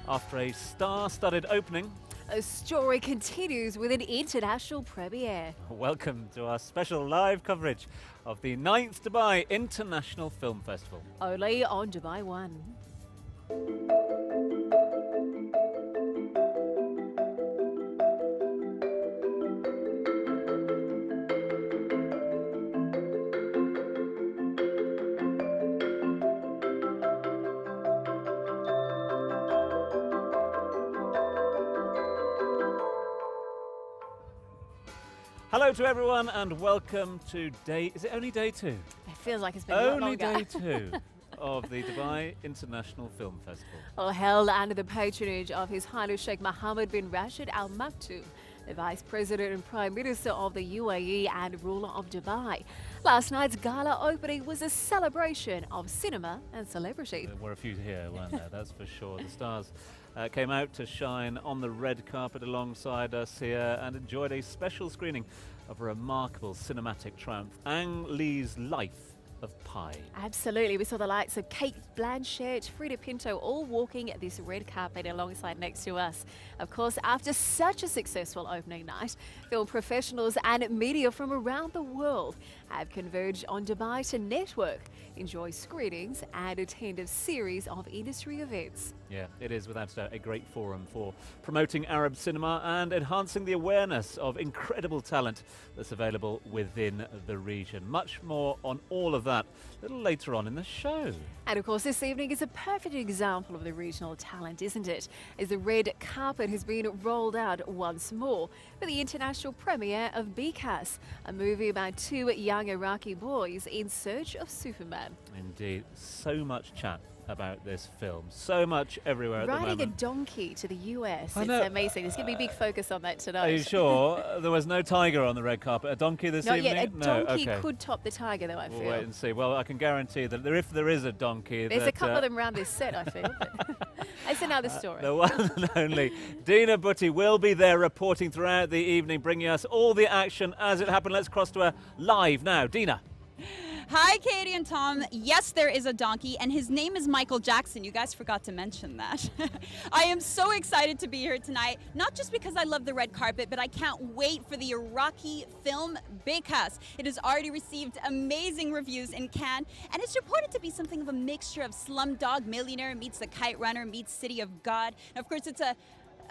After a star-studded opening, a story continues with an international premiere. welcome to our special live coverage of the 9th Dubai International Film Festival. Only on Dubai One. Hello to everyone and welcome to is it only day 2? It feels like it's been a lot Only longer. day 2 of the Dubai International Film Festival. Well, held under the patronage of His Highness Sheikh Mohammed bin Rashid Al Maktoum, the Vice President and Prime Minister of the UAE and ruler of Dubai. Last night's gala opening was a celebration of cinema and celebrity. There were a few here, weren't there? That's for sure. The stars came out to shine on the red carpet alongside us here and enjoyed a special screening of a remarkable cinematic triumph, Ang Lee's Life of Pi. Absolutely. We saw the likes of Kate Blanchett, Frida Pinto, all walking this red carpet alongside next to us. Of course, after such a successful opening night, film professionals and media from around the world have converged on Dubai to network, enjoy screenings and attend a series of industry events. Yeah, it is without doubt a great forum for promoting Arab cinema and enhancing the awareness of incredible talent that's available within the region. Much more on all of that a little later on in the show. And of course, this evening is a perfect example of the regional talent, isn't it? As the red carpet has been rolled out once more for the international premiere of Bekas, a movie about 2 young Iraqi boys in search of Superman. Indeed, so much chat about this film, so much everywhere at the moment. Riding a donkey to the US, I it's know. amazing. There's going to be a big focus on that tonight. Are you sure? There was no tiger on the red carpet. A donkey this Not evening? yet. A donkey Okay. could top the tiger, though, I feel. We'll wait and see. Well, I can guarantee that if there is a donkey, There's a that, couple of them around this set, I feel. But that's another story. the one and only Dina Butti will be there reporting throughout the evening, bringing us all the action as it happened. Let's cross to her live now. Dina. Hi, Katie and Tom. Yes, there is a donkey, and his name is Michael Jackson. You guys forgot to mention that. I am so excited to be here tonight, not just because I love the red carpet, but I can't wait for the Iraqi film Bekas. It has already received amazing reviews in Cannes, and it's reported to be something of a mixture of Slumdog Millionaire meets The Kite Runner meets City of God. And of course, it's a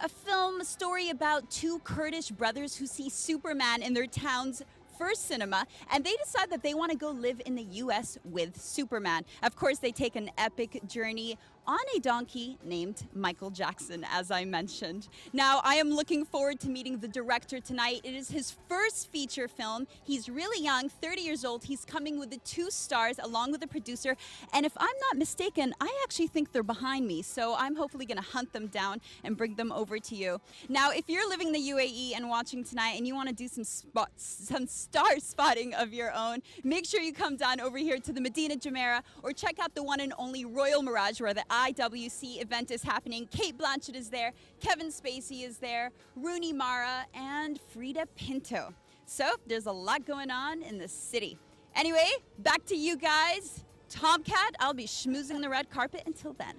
film story about 2 Kurdish brothers who see Superman in their town's first cinema, and they decide that they want to go live in the US with Superman. Of course, they take an epic journey on a donkey named Michael Jackson, as I mentioned. Now, I am looking forward to meeting the director tonight. It is his first feature film. He's really young, 30 years old. He's coming with the 2 stars along with the producer. And if I'm not mistaken, I actually think they're behind me. So I'm hopefully going to hunt them down and bring them over to you. Now, if you're living in the UAE and watching tonight and you want to do some star spotting of your own, make sure you come down over here to the Medina Jumeirah or check out the one and only Royal Mirage, where the IWC event is happening. Kate Blanchett is there, Kevin Spacey is there, Rooney Mara, and Frida Pinto. So there's a lot going on in the city. Anyway, back to you guys. Tomcat, I'll be schmoozing the red carpet until then.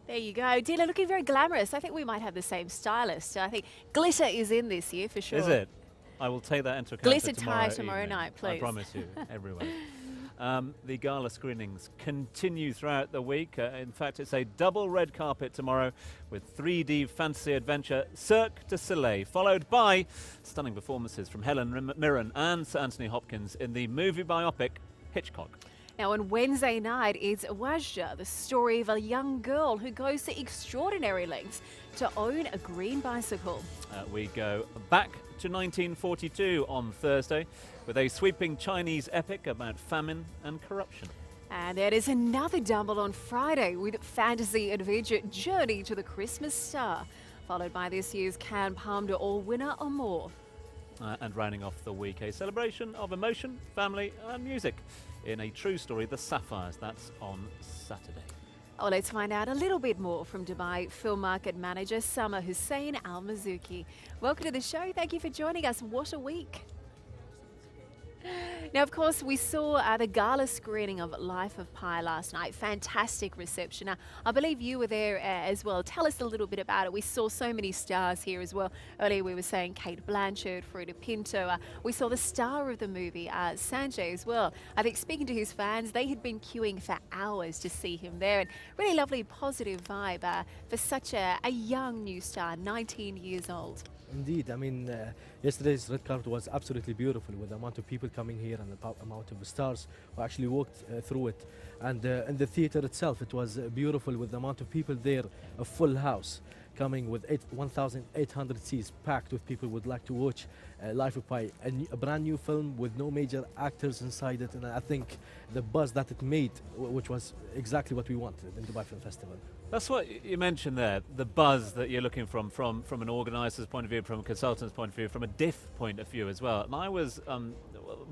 There you go. Dina looking very glamorous. I think we might have the same stylist. I think glitter is in this year for sure. Is it? I will take that into account. Glitter for tie tomorrow tomorrow evening. night, please. I promise you, everyone. The gala screenings continue throughout the week. In fact, it's a double red carpet tomorrow with 3D fantasy adventure Cirque du Soleil, followed by stunning performances from Helen Mirren and Sir Anthony Hopkins in the movie biopic Hitchcock. Now on Wednesday night, it's Wajda, the story of a young girl who goes to extraordinary lengths to own a green bicycle. We go back to 1942 on Thursday with a sweeping Chinese epic about famine and corruption. And there is another double on Friday with fantasy adventure Journey to the Christmas Star, followed by this year's Cannes Palme d'Or winner Amour. And rounding off the week, a celebration of emotion, family and music in a true story, The Sapphires. That's on Saturday. Oh, let's find out a little bit more from Dubai Film Market Manager Sama Hussein Al Mazouki. Welcome to the show. Thank you for joining us. What a week. Now, of course, we saw the gala screening of Life of Pi last night. Fantastic reception. I believe you were there as well. Tell us a little bit about it. We saw so many stars here as well. Earlier we were saying Kate Blanchett, Frida Pinto. We saw the star of the movie, Sanjay, as well. I think speaking to his fans, they had been queuing for hours to see him there. And really lovely, positive vibe for such a young new star, 19 years old. Indeed, I mean, yesterday's red carpet was absolutely beautiful with the amount of people coming here and the amount of stars who actually walked through it. And in the theater itself, it was beautiful with the amount of people there, a full house coming with 1,800 seats packed with people who would like to watch Life of Pi, a brand new film with no major actors inside it. And I think the buzz that it made, which was exactly what we wanted in Dubai Film Festival. That's what you mentioned there, the buzz that you're looking from an organiser's point of view, from a consultant's point of view, from a DIFF point of view as well. And I was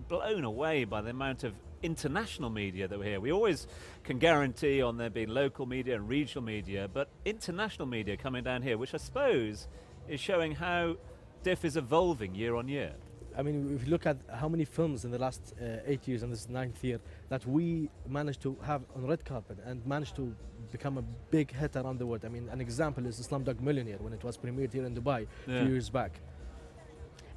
blown away by the amount of international media that were here. We always can guarantee on there being local media and regional media, but international media coming down here, which I suppose is showing how DIFF is evolving year on year. I mean, if you look at how many films in the last 8 years, and this is 9th year, that we managed to have on red carpet and managed to become a big hit around the world. I mean, an example is Slumdog Millionaire when it was premiered here in Dubai a few years back.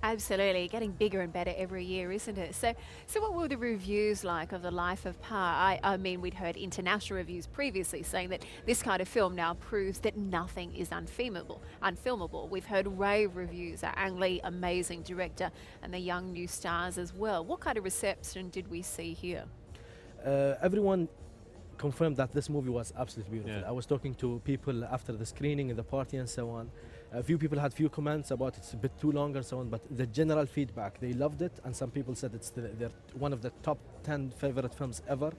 Absolutely, getting bigger and better every year, isn't it? So what were the reviews like of the Life of Pi? I mean, we'd heard international reviews previously saying that this kind of film now proves that nothing is unfilmable. We've heard rave reviews. Ang Lee, amazing director, and the young new stars as well. What kind of reception did we see here? Everyone confirmed that this movie was absolutely beautiful. Yeah. I was talking to people after the screening and the party and so on. A few people had few comments about it's a bit too long and so on, but the general feedback, they loved it, and some people said it's one of the top 10 favorite films ever.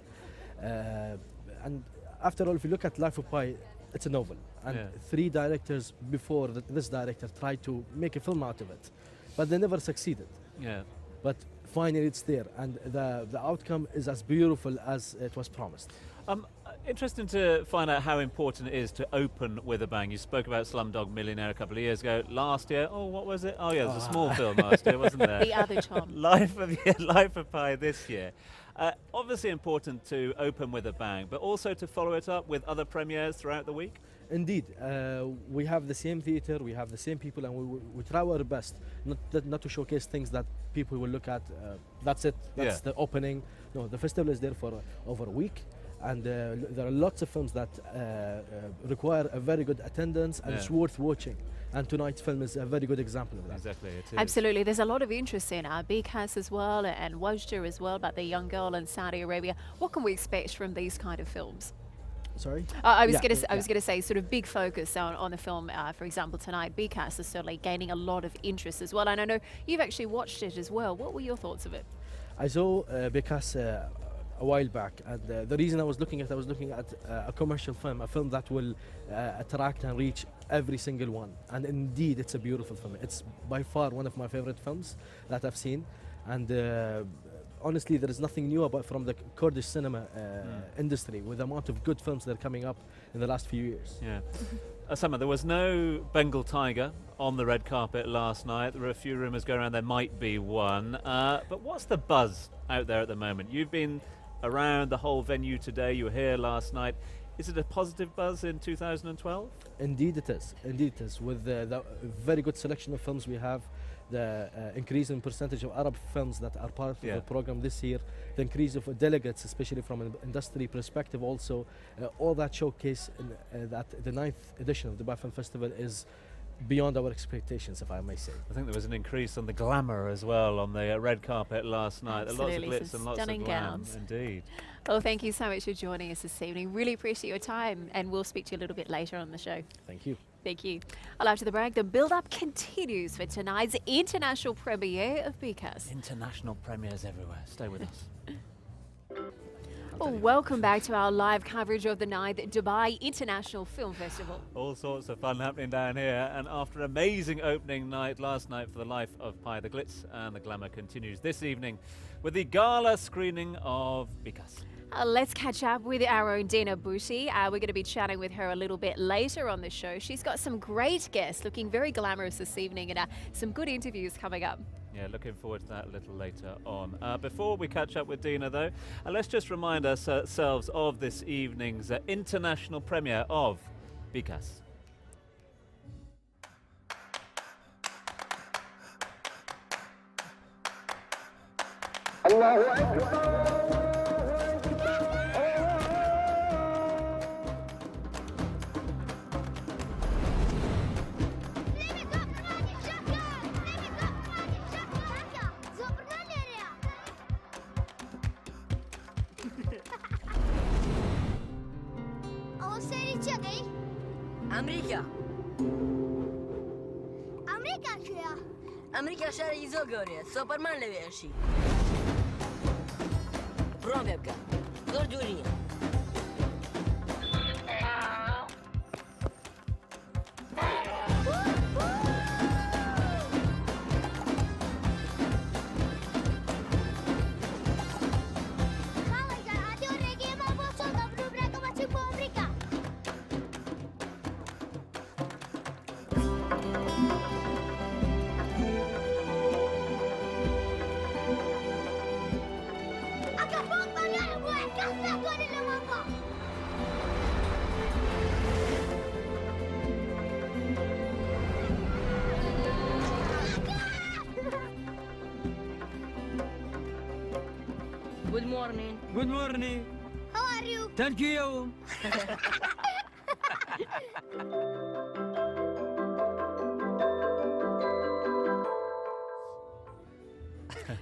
And after all, if you look at Life of Pi, it's a novel, and 3 directors before this director tried to make a film out of it, but they never succeeded. Yeah. But finally it's there, and the outcome is as beautiful as it was promised. Interesting to find out how important it is to open with a bang. You spoke about Slumdog Millionaire a couple of years ago. Last year, what was it? Oh yeah, it was a small film last year, wasn't there? The other Tom. Life of Pi this year. Obviously important to open with a bang, but also to follow it up with other premieres throughout the week. Indeed, we have the same theatre, we have the same people, and we try our best not to showcase things that people will look at. That's it, that's the opening. No, the festival is there for over a week, and there are lots of films that require a very good attendance, and it's worth watching. And tonight's film is a very good example of that. Exactly, it is. Absolutely. There's a lot of interest in Bekas as well, and Wajda as well, about the young girl in Saudi Arabia. What can we expect from these kind of films? Sorry? I was going to say sort of big focus on the film, for example, tonight. Bekas is certainly gaining a lot of interest as well. And I know you've actually watched it as well. What were your thoughts of it? I saw Bekas a while back, and the reason I was looking at a commercial film, a film that will attract and reach every single one. And indeed, it's a beautiful film. It's by far one of my favorite films that I've seen. And honestly, there is nothing new from the Kurdish cinema industry, with the amount of good films that are coming up in the last few years. Yeah. Sama, there was no Bengal tiger on the red carpet last night. There were a few rumours going around there might be one. But what's the buzz out there at the moment? You've been around the whole venue today. You were here last night. Is it a positive buzz in 2012? Indeed it is. Indeed it is. With the very good selection of films we have, the increase in percentage of Arab films that are part of the program this year, the increase of delegates, especially from an industry perspective also, all that showcase that the 9th edition of the Dubai Film Festival is beyond our expectations, if I may say. I think there was an increase on the glamour as well on the red carpet last night. Absolutely. Lots of glitz and lots of glam. Gowns. Indeed. Well, thank you so much for joining us this evening. Really appreciate your time, and we'll speak to you a little bit later on the show. Thank you. Thank you. Well, after the break, the build-up continues for tonight's international premiere of Bekas. International premieres everywhere. Stay with us. Well, welcome back to our live coverage of the 9th Dubai International Film Festival. All sorts of fun happening down here, and after an amazing opening night last night for the life of Pi, the glitz and the glamour continues this evening with the gala screening of Bekas. Let's catch up with our own Dina Butti. We're going to be chatting with her a little bit later on the show. She's got some great guests looking very glamorous this evening, and some good interviews coming up. Yeah, looking forward to that a little later on. Before we catch up with Dina, though, let's just remind ourselves of this evening's international premiere of Bekas. Allahu Akbar. امریکا چیه؟ امریکا شهری زۆر گەورەیە سۆپەرمان لەوێشی بڕۆم پێ بکە زۆر دوور نییە Good morning. Good morning. How are you? Thank you.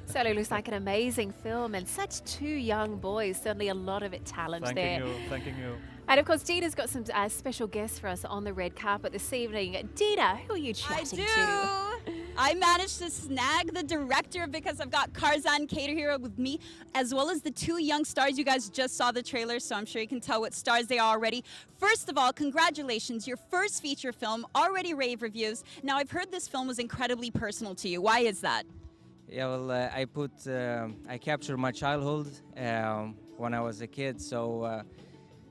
So it looks like an amazing film, and such two young boys. Certainly a lot of talent there. Thanking you. And of course, Dina's got some special guests for us on the red carpet this evening. Dina, who are you chatting to? I managed to snag the director because I've got Karzan Cater here with me, as well as the two young stars. You guys just saw the trailer, so I'm sure you can tell what stars they are already. First of all, congratulations, your first feature film, already rave reviews. Now, I've heard this film was incredibly personal to you. Why is that? Yeah, well, I captured my childhood when I was a kid, so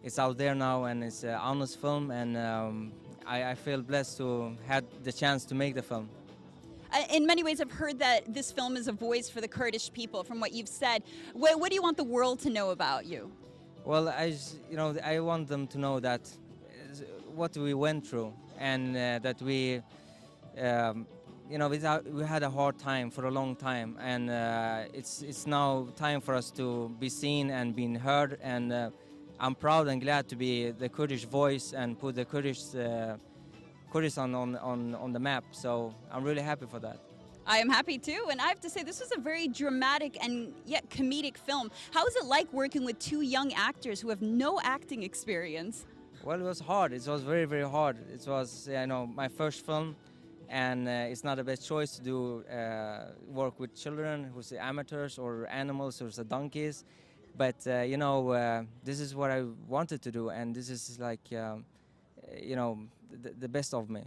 it's out there now, and it's an honest film, and I feel blessed to have the chance to make the film. In many ways, I've heard that this film is a voice for the Kurdish people, from what you've said. What do you want the world to know about you? Well, I want them to know that what we went through, and that we had a hard time for a long time, and it's now time for us to be seen and being heard, and I'm proud and glad to be the Kurdish voice and put the Kurdistan on the map, so I'm really happy for that. I am happy too, and I have to say this was a very dramatic and yet comedic film. How is it like working with two young actors who have no acting experience? Well, it was hard. It was very, very hard. It was, my first film, and it's not the best choice to do work with children who's amateurs or animals or donkeys. But this is what I wanted to do, and this is like, the best of me.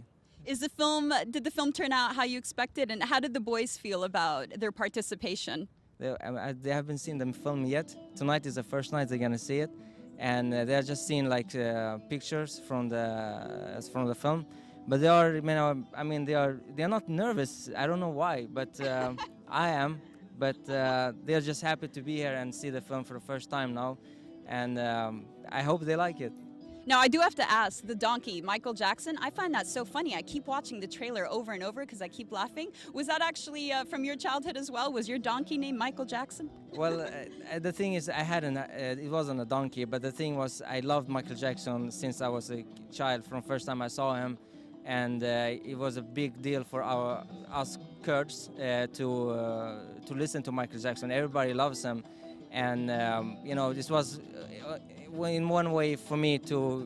Did the film turn out how you expected, and how did the boys feel about their participation? They haven't seen the film yet. Tonight is the first night they're gonna see it, and they're just seeing like pictures from the film. But they are, they're not nervous. I don't know why, but I am. But they're just happy to be here and see the film for the first time now, and I hope they like it. Now, I do have to ask, the donkey, Michael Jackson, I find that so funny. I keep watching the trailer over and over because I keep laughing. Was that actually from your childhood as well? Was your donkey named Michael Jackson? Well, the thing is, it wasn't a donkey, but the thing was, I loved Michael Jackson since I was a child, from first time I saw him. And it was a big deal for us Kurds to listen to Michael Jackson. Everybody loves him, and this was in one way for me to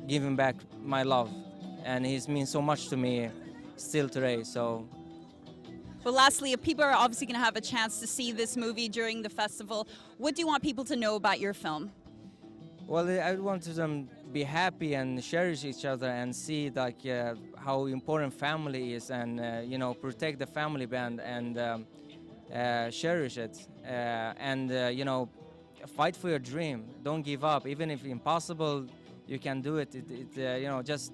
give him back my love, and he's means so much to me still today. So But lastly, if people are obviously going to have a chance to see this movie during the festival, what do you want people to know about your film? Well, I want them be happy and cherish each other and see like how important family is, and you know, protect the family band and cherish it, and you know, fight for your dream. Don't give up, even if impossible, you can do it. You know, just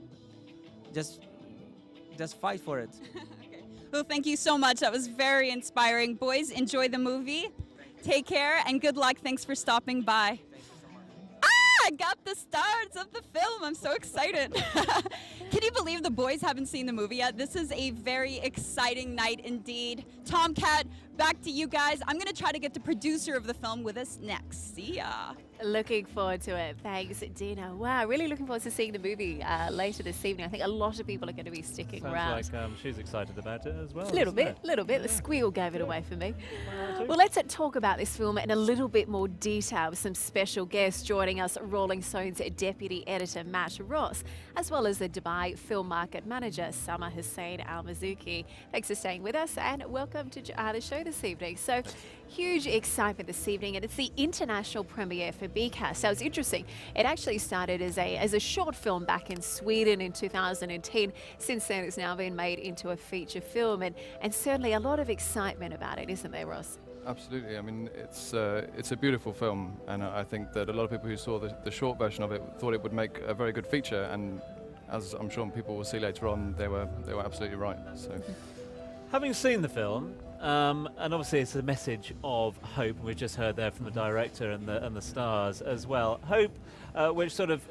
fight for it. Okay. Well, thank you so much. That was very inspiring. Boys, enjoy the movie. Take care and good luck. Thanks for stopping by. I got the stars of the film. I'm so excited. Can you believe the boys haven't seen the movie yet? This is a very exciting night indeed. Tomcat, back to you guys. I'm going to try to get the producer of the film with us next. See ya. Looking forward to it. Thanks, Dina. Wow, really looking forward to seeing the movie later this evening. I think a lot of people are going to be sticking around. Sounds like she's excited about it as well. A little bit. Yeah. The squeal gave it away for me. Well, let's talk about this film in a little bit more detail with some special guests joining us. Rolling Stone's Deputy Editor Matt Ross, as well as the Dubai Film Market Manager Sama Hussein Al-Mazouki. Thanks for staying with us and welcome to the show this evening. So, huge excitement this evening, and it's the international premiere for Bekas. So it's interesting. It actually started as a short film back in Sweden in 2010. Since then, it's now been made into a feature film, and certainly a lot of excitement about it, isn't there, Ross? Absolutely. I mean, it's a beautiful film, and I think that a lot of people who saw the short version of it thought it would make a very good feature, and as I'm sure people will see later on, they were absolutely right. So, having seen the film, and obviously it's a message of hope. We've just heard there from the director and the stars as well. Hope, which sort of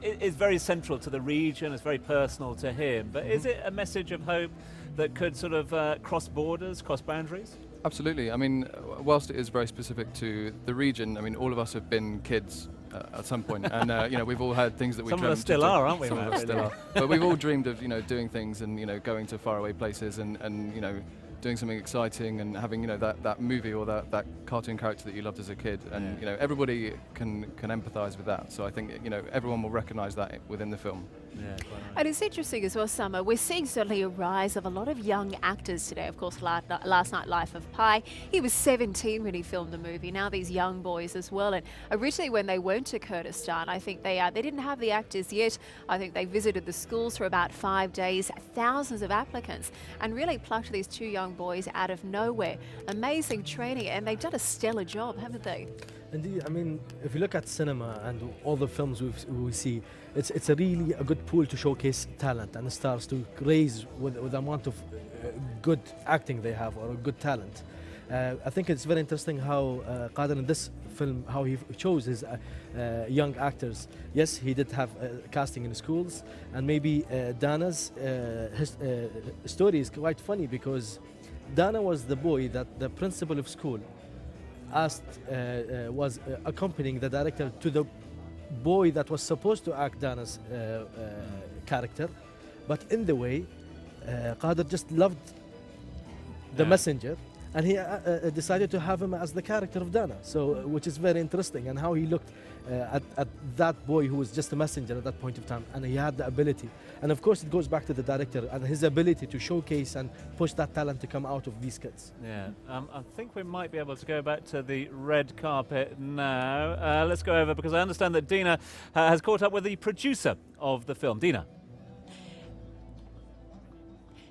is very central to the region, it's very personal to him. But is it a message of hope that could sort of cross borders, cross boundaries? absolutely. I mean, whilst it is very specific to the region, I mean, all of us have been kids at some point, and you know, we've all had things that we some dreamt of us still are, aren't we? Some of us still are. But we've all dreamed of, you know, doing things and, you know, going to faraway places and you know, doing something exciting and having, you know, that movie or that cartoon character that you loved as a kid, and you know, everybody can empathise with that. So I think, you know, everyone will recognise that within the film. Yeah, quite right. And it's interesting as well, Summer. We're seeing certainly a rise of a lot of young actors today. Of course, last night, Life of Pi, he was 17 when he filmed the movie. Now these young boys as well. And originally when they went to Kurdistan, I think they didn't have the actors yet. I think they visited the schools for about 5 days, thousands of applicants, and really plucked these two young boys out of nowhere. Amazing training, and they've done a stellar job, haven't they? Indeed, I mean, if you look at cinema and all the films we see, it's a really a good pool to showcase talent and stars to raise with the amount of good acting they have or good talent. I think it's very interesting how Qadir in this film, how he chose his young actors. Yes, he did have casting in schools, and maybe Dana's story is quite funny because Dana was the boy that the principal of school asked, was accompanying the director to the boy that was supposed to act Dana's character, but in the way, Qadir just loved the messenger, and he decided to have him as the character of Dana. So, which is very interesting, and how he looked at that boy who was just a messenger at that point of time, and he had the ability. And of course, it goes back to the director and his ability to showcase and push that talent to come out of these kids. Yeah, I think we might be able to go back to the red carpet now. Let's go over, because I understand that Dina has caught up with the producer of the film. Dina.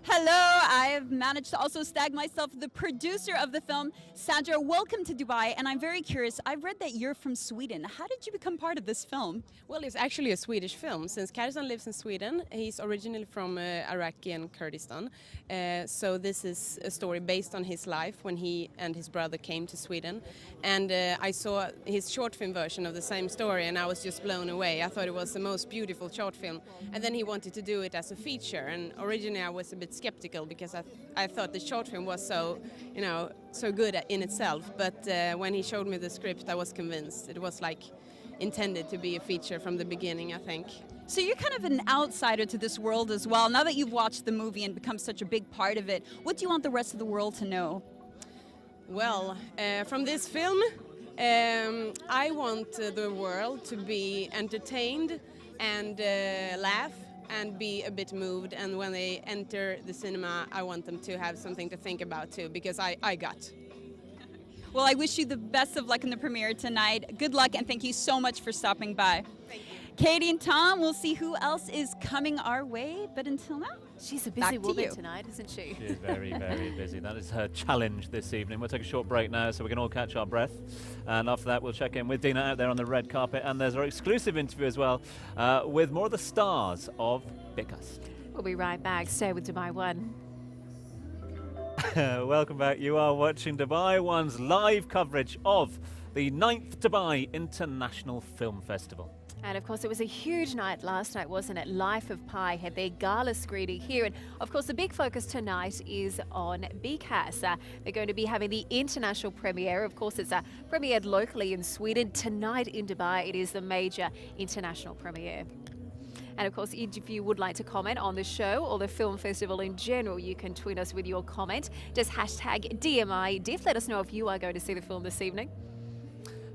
Hello, I have managed to also snag myself the producer of the film. Sandra, welcome to Dubai, and I'm very curious. I've read that you're from Sweden. How did you become part of this film? Well, it's actually a Swedish film. Since Kazan lives in Sweden, he's originally from Iraq and Kurdistan. So this is a story based on his life when he and his brother came to Sweden. And I saw his short film version of the same story, and I was just blown away. I thought it was the most beautiful short film. And then he wanted to do it as a feature. And originally I was a bit skeptical because I thought the short film was so, you know, so good in itself. But when he showed me the script, I was convinced. It was like intended to be a feature from the beginning, I think. So you're kind of an outsider to this world as well. Now that you've watched the movie and become such a big part of it, what do you want the rest of the world to know? Well, from this film, I want the world to be entertained and laugh and be a bit moved, and when they enter the cinema, I want them to have something to think about too, because I got. Well, I wish you the best of luck in the premiere tonight. Good luck, and thank you so much for stopping by. Thank you. Katie and Tom, we'll see who else is coming our way, but until now, She's a back busy to woman you. tonight, isn't she? She is very, very busy. That is her challenge this evening. We'll take a short break now so we can all catch our breath. And after that, we'll check in with Dina out there on the red carpet. And there's our exclusive interview as well with more of the stars of Bekas. We'll be right back. Stay with Dubai One. Welcome back. You are watching Dubai One's live coverage of the 9th Dubai International Film Festival. And of course, it was a huge night last night, wasn't it? Life of Pi had their gala screening here. And of course, the big focus tonight is on Bekas. They're going to be having the international premiere. Of course, it's premiered locally in Sweden. Tonight in Dubai, it is the major international premiere. And of course, if you would like to comment on the show or the film festival in general, you can tweet us with your comment. Just hashtag DMI-DIFF. Let us know if you are going to see the film this evening.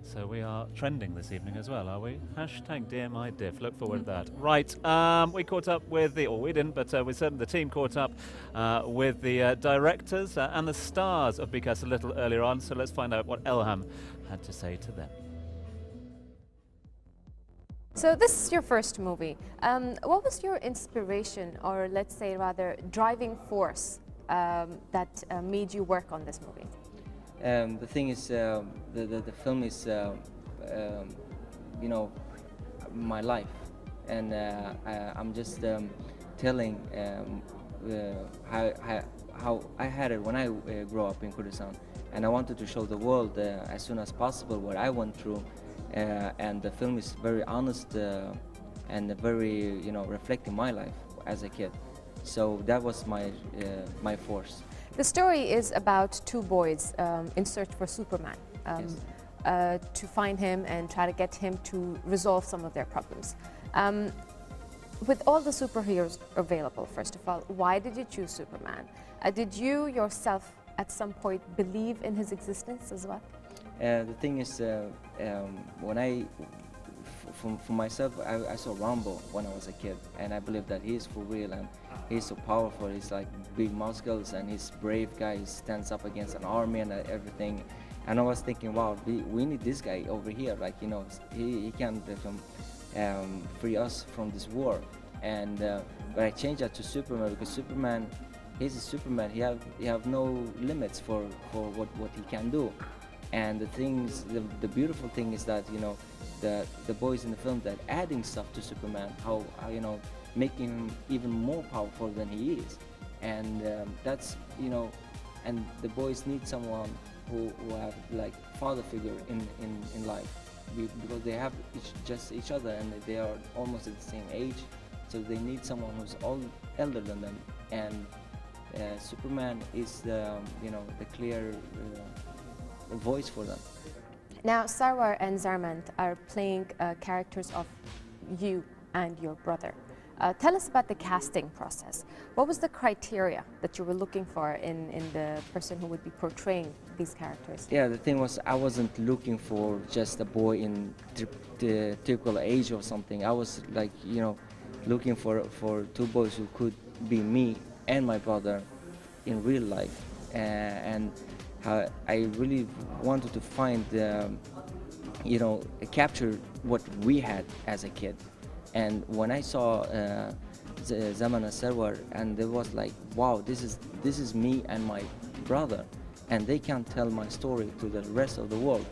So we are trending this evening as well, are we? Hashtag DMI-DIFF. Look forward to that. Right, we caught up with the, or we didn't, but we certainly, the team caught up with the directors and the stars of Bekas a little earlier on. So let's find out what Elham had to say to them. So this is your first movie. What was your inspiration, or let's say rather driving force that made you work on this movie? The thing is, the film is, you know, my life, and I'm just telling how I had it when I grew up in Kurdistan, and I wanted to show the world as soon as possible what I went through, and the film is very honest and very, you know, reflecting my life as a kid. So that was my force. The story is about two boys in search for Superman, to find him and try to get him to resolve some of their problems. With all the superheroes available, first of all, why did you choose Superman? Did you yourself at some point believe in his existence as well? The thing is, when for myself, I saw Rambo when I was a kid, and I believe that he is for real, and he's so powerful. He's like big muscles, and he's brave guy. He stands up against an army and everything. And I was thinking, wow, we need this guy over here. Like, you know, he can free us from this war. And but I changed that to Superman, because Superman, he's a Superman. He have no limits for what he can do. And the beautiful thing is that, you know, the boys in the film that adding stuff to Superman, how you know, making him even more powerful than he is. And that's, you know, and the boys need someone who have like father figure in life, because they have just each other, and they are almost at the same age, so they need someone who's all elder than them. And Superman is the, you know, the clear voice for them. Now, Sarwar and Zarmant are playing characters of you and your brother. Tell us about the casting process. What was the criteria that you were looking for in the person who would be portraying these characters? Yeah, the thing was, I wasn't looking for just a boy in the typical age or something. I was like, you know, looking for two boys who could be me and my brother in real life. And I really wanted to find, you know, capture what we had as a kid. And when I saw Zaman and Sarwar, and it was like, wow, this is me and my brother, and they can tell my story to the rest of the world.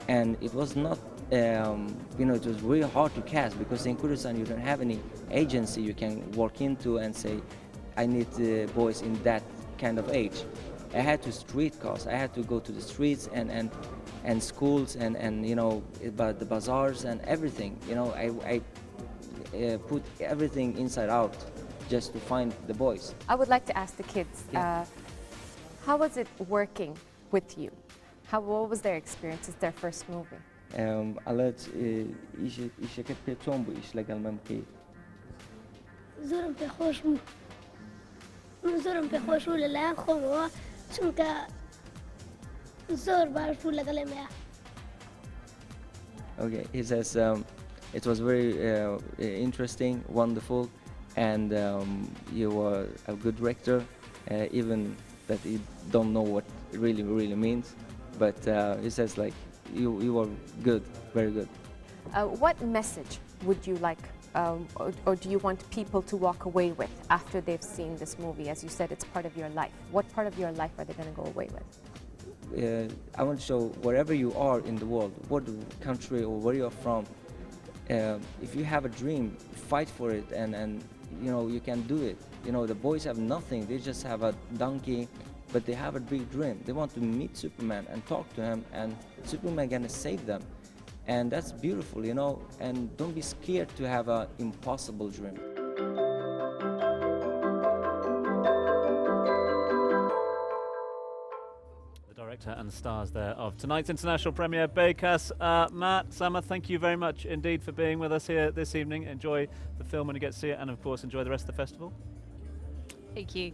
And it was not, you know, it was really hard to cast, because in Kurdistan you don't have any agency you can walk into and say, I need boys in that kind of age. I had to street cast. I had to go to the streets and schools and you know, about the bazaars and everything. You know, I put everything inside out just to find the boys. I would like to ask the kids, how was it working with you? What was their experience? It's their first movie. Okay, he says it was very interesting, wonderful, and you are a good director, even that you don't know what it really means. But he says like, you are good, very good. What message would you like, or do you want people to walk away with after they've seen this movie? As you said, it's part of your life. What part of your life are they going to go away with? I want to show wherever you are in the world, what country or where you're from, if you have a dream, fight for it, and you know, you can do it. You know, the boys have nothing, they just have a donkey, but they have a big dream. They want to meet Superman and talk to him, and Superman gonna save them. And that's beautiful, you know, and don't be scared to have an impossible dream. Director and stars there of tonight's international premiere, Bekas. Matt, Sama, thank you very much indeed for being with us here this evening. Enjoy the film when you get to see it, and of course enjoy the rest of the festival. Thank you.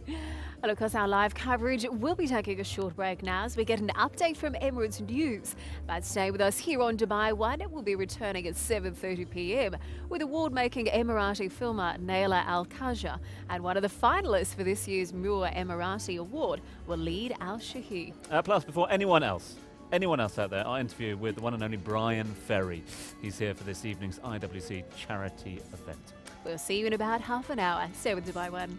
And of course, our live coverage will be taking a short break now as we get an update from Emirates News. But stay with us here on Dubai One. We'll be returning at 7:30 p.m. with award-making Emirati filmer Naila Al-Khaja, and one of the finalists for this year's Mur Emirati Award, Walid Al-Shahi. Plus, before anyone else out there, our interview with the one and only Brian Ferry. He's here for this evening's IWC charity event. We'll see you in about half an hour. Stay with Dubai One.